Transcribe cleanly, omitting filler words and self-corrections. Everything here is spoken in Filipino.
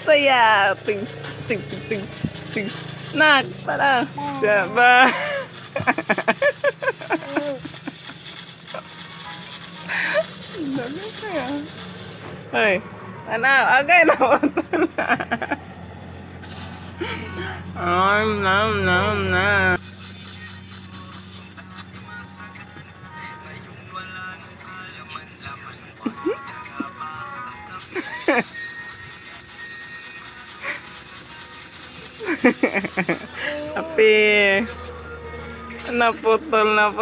Saya. Ting, ting, ting, ting, ting. Nak, tara. Diba? Dami kaya. Ay, ano? Agay na po. Nom, nom, nom. Api. Naputol na po.